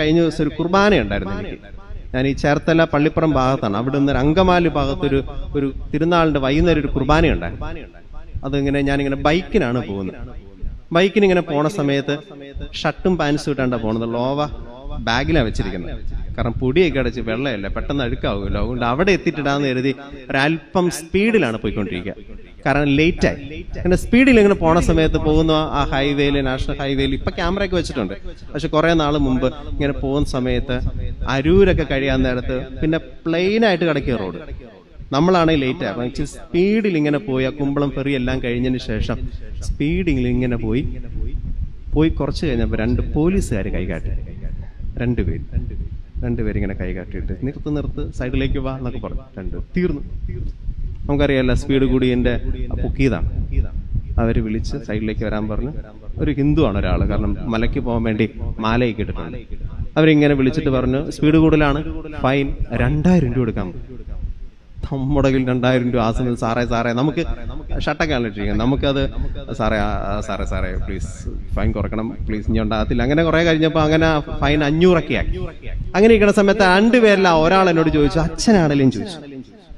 കഴിഞ്ഞ ദിവസം ഒരു കുർബാന ഉണ്ടായിരുന്നു എനിക്ക്. ഞാൻ ഈ ചേർത്തല പള്ളിപ്പുറം ഭാഗത്താണ്. അവിടെ നിന്ന് അങ്കമാലി ഭാഗത്തൊരു തിരുനാളിന്റെ വൈകുന്നേരം ഒരു കുർബാന ഉണ്ടായിരുന്നു. അതിങ്ങനെ ഞാനിങ്ങനെ ബൈക്കിനാണ് പോകുന്നത്. ബൈക്കിനിങ്ങനെ പോണ സമയത്ത് ഷർട്ടും പാൻസും ഇട്ടാണ്ടാ പോണത്. ലോവ ബാഗിലാണ് വെച്ചിരിക്കുന്നത്. കാരണം പൊടിയൊക്കെ അടച്ച് വെള്ളമല്ലേ, പെട്ടെന്ന് അഴുക്കാവുമല്ലോ. അതുകൊണ്ട് അവിടെ എത്തിയിട്ടിടാന്ന് കരുതി ഒരല്പം സ്പീഡിലാണ് പോയിക്കൊണ്ടിരിക്കുക. കാരണം ലേറ്റായി. അങ്ങനെ സ്പീഡിൽ ഇങ്ങനെ പോണ സമയത്ത് പോകുന്ന ആ ഹൈവേയിൽ, നാഷണൽ ഹൈവേയിൽ ഇപ്പൊ ക്യാമറയൊക്കെ വെച്ചിട്ടുണ്ട്. പക്ഷെ കുറെ നാൾ മുമ്പ് ഇങ്ങനെ പോകുന്ന സമയത്ത് അരൂരൊക്കെ കഴിയാൻ നേരത്ത് പിന്നെ പ്ലെയിനായിട്ട് കിടക്കിയ റോഡ്. നമ്മളാണെങ്കിൽ ലേറ്റ് ആകും. ഇച്ചിരി സ്പീഡിൽ ഇങ്ങനെ പോയി ആ കുമ്പളം ഫെറി എല്ലാം കഴിഞ്ഞതിന് ശേഷം സ്പീഡിൽ ഇങ്ങനെ പോയി കുറച്ച് കഴിഞ്ഞപ്പോൾ 2 പോലീസുകാർ കൈകാട്ടി. രണ്ടുപേരിങ്ങനെ കൈകാട്ടിയിട്ട് നിർത്ത് സൈഡിലേക്ക് വാ എന്നൊക്കെ പറഞ്ഞു. തീർന്നു. നമുക്കറിയാമല്ലോ സ്പീഡ് കൂടി എൻ്റെ പൊക്കിയതാണ്. അവർ വിളിച്ച് സൈഡിലേക്ക് വരാൻ പറഞ്ഞു. ഒരു ഹിന്ദു ആണ് ഒരാൾ, കാരണം മലയ്ക്ക് പോകാൻ വേണ്ടി മാലയൊക്കെ ഇട്ടിട്ടുണ്ട്. അവരിങ്ങനെ വിളിച്ചിട്ട് പറഞ്ഞു സ്പീഡ് കൂടുതലാണ്, ഫൈൻ 2000 രൂപ കൊടുക്കാൻ. നമ്മുടെ കയ്യിൽ 2000 രൂപ. ആ സമയത്ത് സാറേ നമുക്ക് ഷട്ടൊക്കെ ആണിട്ടിരിക്കുന്നത്. നമുക്കത് സാറേ പ്ലീസ് ഫൈൻ കുറക്കണം പ്ലീസ്, ഇനി ഉണ്ടാകത്തില്ല. അങ്ങനെ കുറെ കഴിഞ്ഞപ്പോൾ അങ്ങനെ ഫൈൻ 500 ആക്കി. അങ്ങനെ ഇരിക്കുന്ന സമയത്ത് 2 പേരില്ല ഒരാൾ എന്നോട് ചോദിച്ചു അച്ഛനാണേലും ചോദിച്ചു.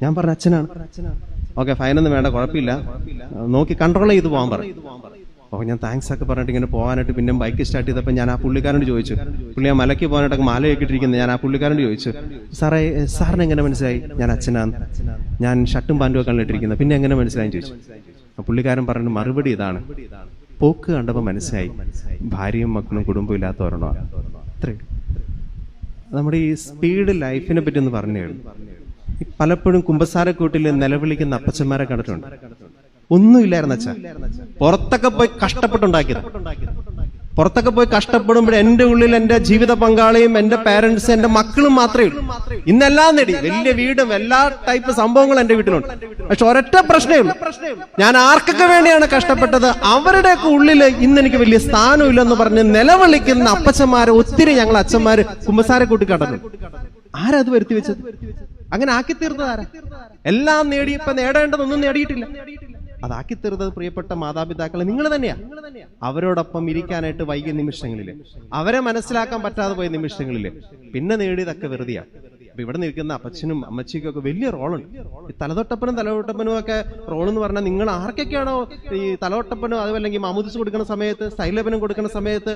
ഞാൻ പറഞ്ഞു അച്ഛനാണ്. ഓക്കെ, ഫൈനൊന്നും വേണ്ട, കുഴപ്പമില്ല, നോക്കി കൺട്രോൾ ചെയ്ത് പോകാൻ പറഞ്ഞു. അപ്പോൾ ഞാൻ താങ്ക്സ് ഒക്കെ പറഞ്ഞിട്ട് ഇങ്ങനെ പോകാനായിട്ട് പിന്നെ ബൈക്ക് സ്റ്റാർട്ട് ചെയ്തപ്പോൾ ഞാൻ ആ പുള്ളിക്കാരനോട് ചോദിച്ചു. പുള്ളി ആ മലയ്ക്ക് പോകാനായിട്ടൊക്കെ മാലയൊക്കെ ഇട്ടിരിക്കുന്നത്. ഞാൻ ആ പുള്ളിക്കാരനോട് ചോദിച്ചു, സാറിന് എങ്ങനെ മനസ്സിലായി ഞാൻ അച്ഛനാണ്? ഞാൻ ഷർട്ടും പാൻറ്റും ഒക്കെ ഇട്ടിരിക്കുന്നത്, പിന്നെ എങ്ങനെ മനസ്സിലായി ചോദിച്ചു. ആ പുള്ളിക്കാരൻ പറഞ്ഞ മറുപടി ഇതാണ്, പോക്ക് കണ്ടപ്പോൾ മനസ്സിലായി ഭാര്യയും മക്കളും കുടുംബം ഇല്ലാത്തവരണോ. അത്രയും നമ്മുടെ ഈ സ്പീഡ് ലൈഫിനെ പറ്റി ഒന്ന് പറഞ്ഞു. പലപ്പോഴും കുമ്പസാരക്കൂട്ടിൽ നിലവിളിക്കുന്ന അപ്പച്ചന്മാരെ കണ്ടിട്ടുണ്ട്. ഒന്നുമില്ലായിരുന്നു അച്ഛൻ, പുറത്തൊക്കെ പോയി കഷ്ടപ്പെട്ടുണ്ടാക്കിയത്. പുറത്തൊക്കെ പോയി കഷ്ടപ്പെടുമ്പോൾ എന്റെ ഉള്ളിൽ എന്റെ ജീവിത പങ്കാളിയും എന്റെ പേരൻസ് എന്റെ മക്കളും മാത്രമേ ഉള്ളൂ. ഇന്നെല്ലാം നേടി, വലിയ വീടും എല്ലാ ടൈപ്പ് സംഭവങ്ങളും എന്റെ വീട്ടിലുണ്ട്. പക്ഷെ ഒരൊറ്റ പ്രശ്നമേ ഉള്ളൂ, ഞാൻ ആർക്കൊക്കെ വേണ്ടിയാണ് കഷ്ടപ്പെട്ടത് അവരുടെയൊക്കെ ഉള്ളിൽ ഇന്ന് എനിക്ക് വലിയ സ്ഥാനമില്ലെന്ന് പറഞ്ഞ് നിലവിളിക്കുന്ന അപ്പച്ചന്മാരെ ഒത്തിരി ഞങ്ങൾ അച്ഛന്മാര് കുമ്പസാരെ കൂട്ടി കണ്ടിട്ടുണ്ട്. ആരാ അത് വരുത്തി വെച്ചത്? അങ്ങനെ ആക്കി തീർന്നത് ആരാ? എല്ലാം നേടി ഇപ്പൊ നേടേണ്ടതൊന്നും നേടിയിട്ടില്ല. അതാക്കി തീർന്നത് പ്രിയപ്പെട്ട മാതാപിതാക്കളെ നിങ്ങൾ തന്നെയാ. അവരോടൊപ്പം ഇരിക്കാനായിട്ട് വൈകിയ നിമിഷങ്ങളില്, അവരെ മനസ്സിലാക്കാൻ പറ്റാതെ പോയ നിമിഷങ്ങളില് പിന്നെ നേടിയതൊക്കെ വെറുതെയാ. അപ്പൊ ഇവിടെ നിൽക്കുന്ന അപ്പച്ചനും അമ്മച്ചിക്കും ഒക്കെ വലിയ റോളുണ്ട്. ഈ തലതൊട്ടപ്പനും ഒക്കെ റോൾ എന്ന് പറഞ്ഞാൽ നിങ്ങൾ ആർക്കൊക്കെയാണോ ഈ തലതൊട്ടപ്പനും അതുമല്ലെങ്കിൽ മാമൂദിസ് കൊടുക്കുന്ന സമയത്ത് സ്റ്റൈലപ്പനും കൊടുക്കുന്ന സമയത്ത്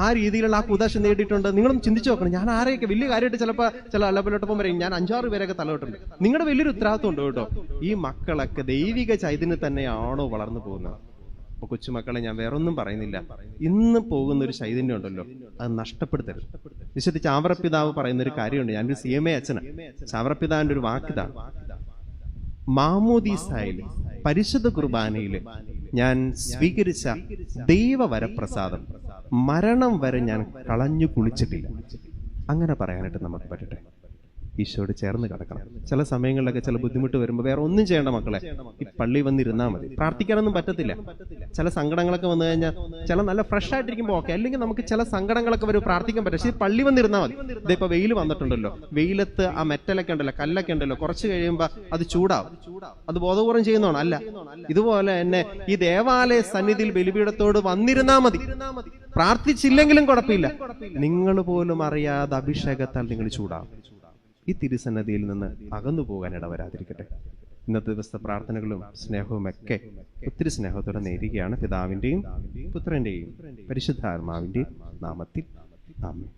ആ രീതിയിലുള്ള ആ കുദാശ നേടിയിട്ടുണ്ട്. നിങ്ങളൊന്ന് ചിന്തിച്ചു നോക്കണം. ഞാൻ ആരെയൊക്കെ വലിയ കാര്യമായിട്ട് ചില അല്ലപ്പനോട്ടൊപ്പം പറയും ഞാൻ 5-6 പേരൊക്കെ തലതൊട്ടുണ്ട്. നിങ്ങളുടെ വലിയൊരു ഉത്തരവാദിത്വം ഉണ്ട് കേട്ടോ. ഈ മക്കളൊക്കെ ദൈവിക ചൈതന്യം തന്നെയാണോ വളർന്നു പോകുന്നത്? അപ്പൊ കൊച്ചുമക്കളെ ഞാൻ വേറൊന്നും പറയുന്നില്ല, ഇന്ന് പോകുന്ന ഒരു ചൈതന്യം ഉണ്ടല്ലോ, അത് നഷ്ടപ്പെടുത്തരുത്. വിശുദ്ധ ചാവറപ്പിതാവ് പറയുന്ന ഒരു കാര്യമുണ്ട്. ഞാനൊരു CMA അച്ഛനാണ്. ചാവറപ്പിതാവിന്റെ ഒരു വാക്കിതാണ്, മാമോദീസായില് പരിശുദ്ധ കുർബാനയില് ഞാൻ സ്വീകരിച്ച ദൈവവരപ്രസാദം മരണം വരെ ഞാൻ കളഞ്ഞു കുളിച്ചിട്ടില്ല. അങ്ങനെ പറയാനായിട്ട് നമുക്ക് പറ്റട്ടെ. ഈശോയോട് ചേർന്ന് കിടക്കണം. ചില സമയങ്ങളിലൊക്കെ ചില ബുദ്ധിമുട്ട് വരുമ്പോൾ വേറെ ഒന്നും ചെയ്യേണ്ട മക്കളെ, ഈ പള്ളി വന്നിരുന്നാൽ മതി. പ്രാർത്ഥിക്കാനൊന്നും പറ്റത്തില്ല. ചില സങ്കടങ്ങളൊക്കെ വന്നു കഴിഞ്ഞാൽ ചില നല്ല ഫ്രഷ് ആയിട്ടിരിക്കുമ്പോൾ ഓക്കെ, അല്ലെങ്കിൽ നമുക്ക് ചില സങ്കടങ്ങളൊക്കെ വരും, പ്രാർത്ഥിക്കാൻ പറ്റും. പക്ഷേ പള്ളി വന്നിരുന്നാൽ മതി. ഇതിപ്പോ വെയിൽ വന്നിട്ടുണ്ടല്ലോ, വെയിലത്ത് ആ മെറ്റലൊക്കെ ഉണ്ടല്ലോ, കല്ലൊക്കെ ഉണ്ടല്ലോ, കുറച്ച് കഴിയുമ്പോൾ അത് ചൂടാവും. അത് ബോധപൂർവം ചെയ്യുന്നതാണോ? അല്ല. ഇതുപോലെ തന്നെ ഈ ദേവാലയ സന്നിധിയിൽ ബലിപീഠത്തോട് വന്നിരുന്നാൽ മതി. പ്രാർത്ഥിച്ചില്ലെങ്കിലും കുഴപ്പമില്ല, നിങ്ങൾ പോലും അറിയാതെ അഭിഷേകത്താൽ നിങ്ങൾ ചൂടാവും. ഈ തിരുസന്നതിയിൽ നിന്ന് അകന്നു പോകാൻ ഇടവരാതിരിക്കട്ടെ. ഇന്നത്തെ ദിവസത്തെ പ്രാർത്ഥനകളും സ്നേഹവും ഒക്കെ ഒത്തിരി സ്നേഹത്തോടെ നേരുകയാണ്. പിതാവിന്റെയും പുത്രന്റെയും പരിശുദ്ധാത്മാവിന്റെയും നാമത്തിൽ ആമേൻ.